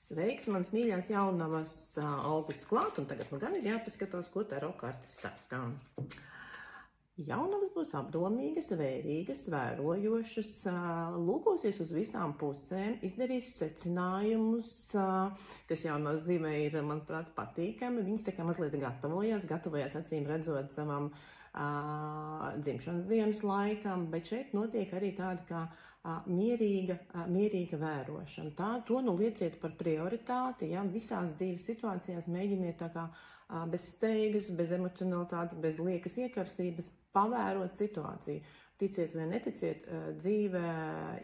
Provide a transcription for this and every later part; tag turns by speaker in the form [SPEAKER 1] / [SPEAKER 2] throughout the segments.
[SPEAKER 1] Sveiks, mans mīļās jaunavas, augusts klāt, un tagad man gan ir jāpaskatās, ko taro kartes saka. Jaunavas būs apdomīgas, vērīgas, vērojošas, lūkosies uz visām pusēm, izdarīs secinājumus, kas jaunavas zīmē ir, manuprāt, patīkami. Viņas tā kā mazliet gatavojās acīm redzot savam dzimšanas dienas laikam, bet šeit notiek arī tāda kā mierīga vērošana. To nu lieciet par prioritāti, ja, visās dzīves situācijās mēģiniet tā kā bez steigas, bez emocionalitātes, bez liekas iekarsības pavērot situāciju. Ticiet vai neticiet, dzīve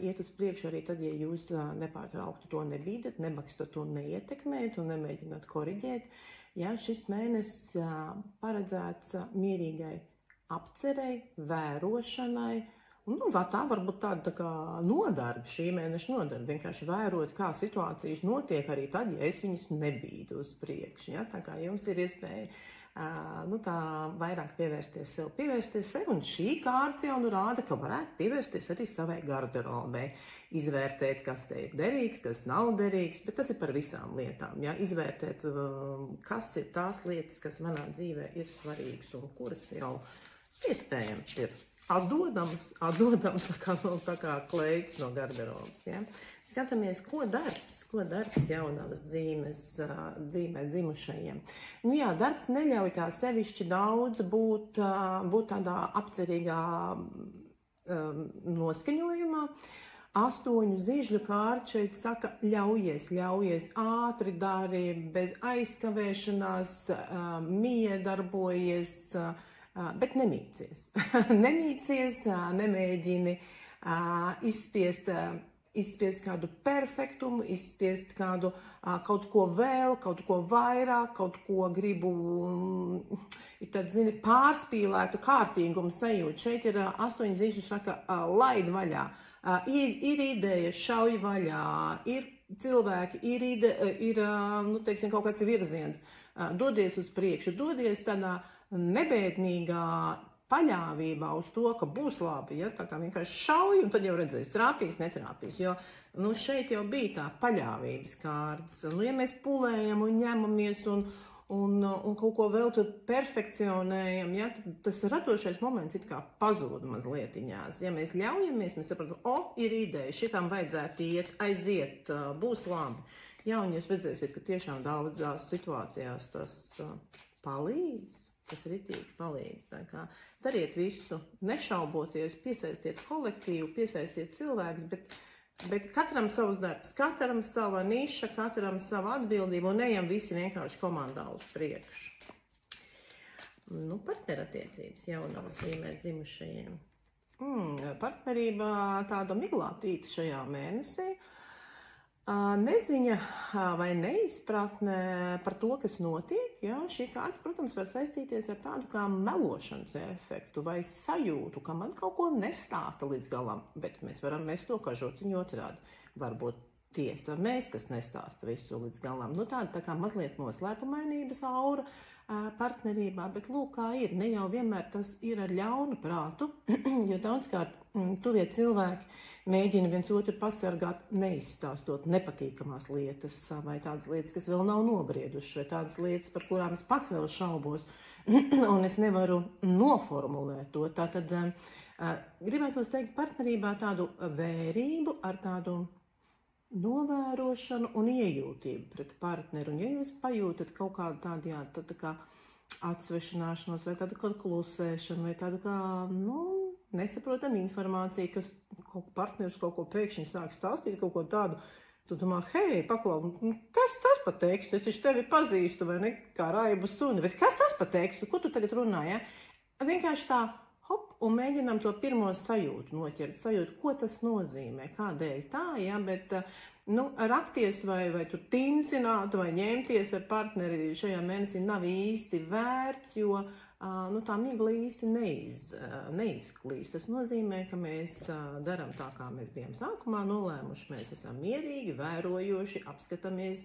[SPEAKER 1] iet uz priekšu arī tad, ja jūs nepārtraukti to nebīdat, nebakstat to neietekmēt un nemēģināt koriģēt. Ja, šis mēnesis paredzēts mierīgai apcerei, vērošanai, un tā varbūt tāda kā nodarbe, šī mēneša nodarbe, vienkārši vērot, kā situācijas notiek arī tad, ja es viņas nebīdu uz priekšu. Ja? Tā kā jums ir iespēja tā vairāk pievērsties sev, un šī kārta jau nu rāda, ka varētu pievērsties arī savai garderobei, izvērtēt, kas te ir derīgs, kas nav derīgs, bet tas ir par visām lietām. Ja? Izvērtēt, kas ir tās lietas, kas manā dzīvē ir svarīgas un kuras jau iespējams ir atdodamas tā kā kleitis no garderobas. Ja? Skatāmies, ko darbs jaunavas dzīmē dzimušajiem. Nu jā, darbs neļauj tā sevišķi daudz būt tādā apcerīgā noskaņojumā. 8 zižļu kārta šeit saka, ļaujies, ātri dari, bez aizkavēšanās, miedarbojies, bet nemīcies. Nemēģini izspiest kādu perfektumu, izspiest kaut ko vēl, kaut ko vairāk, kaut ko gribu, pārspīlētu kārtīgumu sajūtu. Šeit ir 8 zižļu saka, laid vaļā. Ir ideja, šauj vaļā, ir cilvēki, ir kaut kāds virziens. Dodies uz priekšu, dodies tādā nebēdnīgā paļāvībā uz to, ka būs labi, ja, tā kā vienkārši šauj, un tad jau redzēs, trāpīs, netrāpīs, jo, šeit jau bija tā paļāvības kārtas. Ja mēs pulējam un ņemamies un kaut ko vēl tur perfekcionējam, ja, tad tas radošais moments it kā pazūd mazlietiņās. Ja mēs ļaujamies, mēs saprotam, ir ideja, šitam vajadzētu iet, aiziet, būs labi. Ja, un jūs redzēsiet, ka tiešām daudzās situācijās tas palīdz. Tas ritīgi palīdz. Tā kā dariet visu, nešauboties, piesaistiet kolektīvu, piesaistiet cilvēkus, bet katram savs darbs, katram sava niša, katram sava atbildība, un ejam visi vienkārši komandā uz priekšu. Partnerattiecības jaunavas zīmē dzimušajiem. Partnerība tāda miglātīta šajā mēnesī. Neziņa vai neizpratne par to, kas notiek, ja, šī kārta, protams, var saistīties ar tādu kā melošanas efektu vai sajūtu, ka man kaut ko nestāsta līdz galam, bet mēs varam mest to kā žociņu otrādi. Varbūt tiesa mēs, kas nestāsta visu līdz galam. Tā kā mazliet noslēpumainības aura partnerībā, bet lūk, kā ir. Ne jau vienmēr tas ir ar ļaunu prātu, jo daudzkārt tuvie cilvēki mēģina viens otru pasargāt, neizstāstot nepatīkamās lietas, vai tādas lietas, kas vēl nav nobriedušas, vai tādas lietas, par kurām es pats vēl šaubos, un es nevaru noformulēt to. Tātad gribētos teikt partnerībā tādu vērību ar tādu novērošanu un iejūtību pret partneru. Un ja jūs pajūtat kaut kādu tādu, tā kā atsvešināšanos, vai tādu kā klusēšanu, vai tādu kā, nesaprotam informāciju, kas partneris kaut ko pēkšņi sāk stāstīt, kaut ko tādu, tu domā, hei, paklau, kas tas pa tekstu? Es taču tevi pazīstu, vai ne, kā raibu suni, bet kas tas pa tekstu? Ko tu tagad runā, ja? Vienkārši tā, hop, un mēģinām to pirmo sajūtu noķert, ko tas nozīmē, kādēļ tā, ja, bet, rakties vai tur tincināt vai ņemties ar partneri šajā mēnesī nav īsti vērts, jo tā migla īsti neizklīst. Tas nozīmē, ka mēs darām tā, kā mēs bijām sākumā nolēmuši. Mēs esam mierīgi, vērojoši, apskatāmies,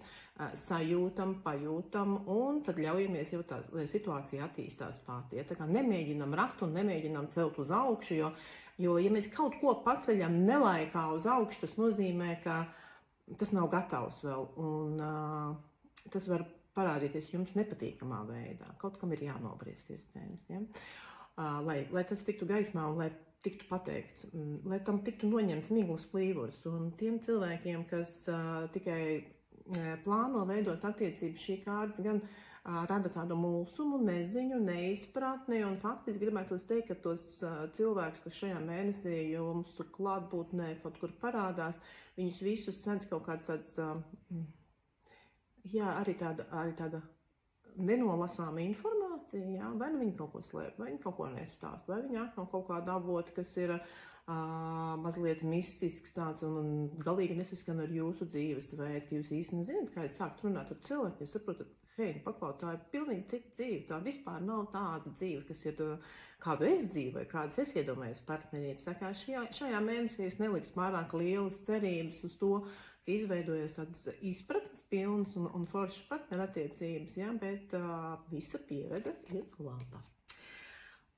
[SPEAKER 1] sajūtam, pajūtam, un tad ļaujamies jau lai situācija attīstās pati. Tā kā nemēģinam rakt un nemēģinam celt uz augšu, jo ja mēs kaut ko paceļam nelaikā uz augšu, tas nozīmē, ka tas nav gatavs vēl, un tas var parādīties jums nepatīkamā veidā. Kaut kam ir jānobriest iespējams, ja? Lai tas tiktu gaismā un lai tiktu pateikts, lai tam tiktu noņemts miglas plīvurs. Un tiem cilvēkiem, kas tikai plāno veidot attiecības, šī kārtas gan rada tādu mulsumu, neziņu, neizpratni, un faktiski gribētu teikt, ka tos cilvēkus, kas šajā mēnesī jums klātbūtnē kaut kur parādās, viņus visus sedz kaut kāds tāds, jā, arī tāda nenolasāma informācija, jā, vai nu viņi kaut ko slēp, vai viņi kaut ko nestāst, vai viņi nāk no kaut kāda avota, kas ir mazliet mistisks tāds un galīgi nesaskan ar jūsu dzīvesveidu, ka jūs īsti nezināt, kā jūs sākt runāt ar cilvēku, jūs saprotat, hei, paklaut, tā ir pilnīgi cita dzīve, tā vispār nav tāda dzīve, kas ir kādu es dzīvoju, kādas es iedomājos partnerības. Tā kā šajā mēnesī es neliktu pārāk lielas cerības uz to, ka izveidojas tādas izpratnes pilnas un foršas partnerattiecības, ja, bet visa pieredze ir laba.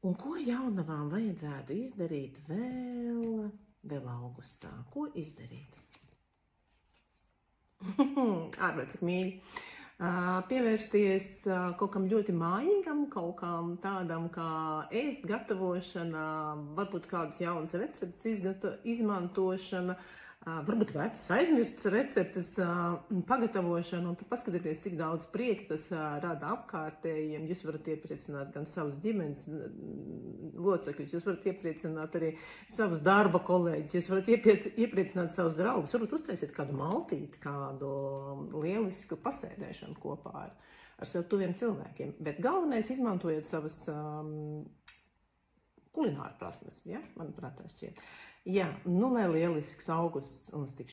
[SPEAKER 1] Un ko jaunavām vajadzētu izdarīt vēl augustā? Ko izdarīt? Ārprāt, cik mīļi. Pievērsties kaut kam ļoti mājīgam, kaut kam tādam kā ēst gatavošana, varbūt kādas jaunas receptes izmantošana, varbūt vecas aizmirstas receptes pagatavošana, un tad paskatieties, cik daudz prieka tas rada apkārtējiem. Jūs varat iepriecināt gan savus ģimenes locekļus, jūs varat iepriecināt arī savus darba kolēģus, jūs varat iepriecināt savus draugus, varbūt uztaisiet kādu maltīti, kādu lielisku pasēdēšanu kopā ar sev tuviem cilvēkiem. Bet galvenais izmantojiet savas kulināra prasmes, ja? Manuprāt, tā šķiet. Jā, nu lai lielisks augusts mums tik